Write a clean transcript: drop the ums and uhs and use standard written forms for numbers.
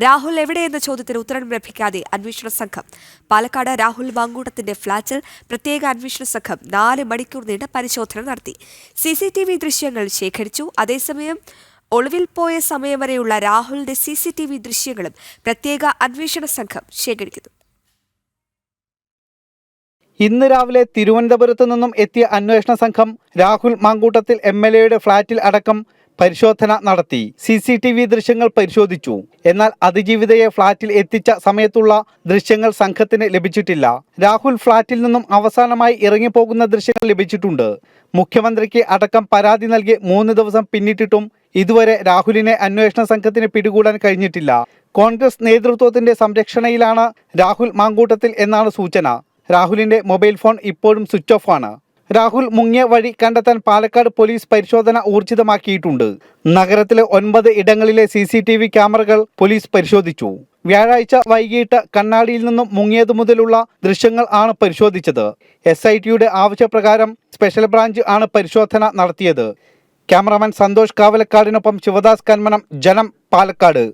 രാഹുൽ എവിടെയെന്ന ചോദ്യത്തിന് ഉത്തരം ലഭിക്കാതെ അന്വേഷണ സംഘം. പാലക്കാട് രാഹുൽ മാങ്കൂട്ടത്തിന്റെ ഫ്ളാറ്റിൽ പ്രത്യേക അന്വേഷണ സംഘം 4 മണിക്കൂർ നീണ്ട പരിശോധന നടത്തി. CCTV ദൃശ്യങ്ങൾ ശേഖരിച്ചു. അതേസമയം ഒളിവിൽ പോയ സമയം വരെയുള്ള രാഹുലിന്റെ CCTV ദൃശ്യങ്ങളും പ്രത്യേക അന്വേഷണ സംഘം ശേഖരിക്കുന്നു. ഇന്ന് രാവിലെ തിരുവനന്തപുരത്ത് നിന്നും എത്തിയ അന്വേഷണ സംഘം രാഹുൽ മാങ്കൂട്ടത്തിൽ MLAയുടെ ഫ്ളാറ്റിൽ അടക്കം പരിശോധന നടത്തി. CCTV ദൃശ്യങ്ങൾ പരിശോധിച്ചു. എന്നാൽ അതിജീവിതയെ ഫ്ളാറ്റിൽ എത്തിച്ച സമയത്തുള്ള ദൃശ്യങ്ങൾ സംഘത്തിന് ലഭിച്ചിട്ടില്ല. രാഹുൽ ഫ്ളാറ്റിൽ നിന്നും അവസാനമായി ഇറങ്ങിപ്പോകുന്ന ദൃശ്യങ്ങൾ ലഭിച്ചിട്ടുണ്ട്. മുഖ്യമന്ത്രിക്ക് അടക്കം പരാതി നൽകി 3 ദിവസം പിന്നിട്ടിട്ടും ഇതുവരെ രാഹുലിനെ അന്വേഷണ സംഘത്തിന് പിടികൂടാൻ കഴിഞ്ഞിട്ടില്ല. കോൺഗ്രസ് നേതൃത്വത്തിന്റെ സംരക്ഷണയിലാണ് രാഹുൽ മാങ്കൂട്ടത്തിൽ എന്നാണ് സൂചന. രാഹുലിന്റെ മൊബൈൽ ഫോൺ ഇപ്പോഴും സ്വിച്ച് ഓഫ് ആണ്. രാഹുൽ മുങ്ങിയ വഴി കണ്ടെത്താൻ പാലക്കാട് പോലീസ് പരിശോധന ഊർജിതമാക്കിയിട്ടുണ്ട്. നഗരത്തിലെ 9 ഇടങ്ങളിലെ CCTV ക്യാമറകൾ പോലീസ് പരിശോധിച്ചു. വ്യാഴാഴ്ച വൈകിട്ട് കണ്ണാടിയിൽ നിന്നും മുങ്ങിയതു മുതലുള്ള ദൃശ്യങ്ങൾ ആണ് പരിശോധിച്ചത്. SITയുടെ ആവശ്യപ്രകാരം സ്പെഷ്യൽ ബ്രാഞ്ച് ആണ് പരിശോധന നടത്തിയത്. ക്യാമറാമാൻ സന്തോഷ് കാവലക്കാടിനൊപ്പം ശിവദാസ് കന്മനം, ജനം, പാലക്കാട്.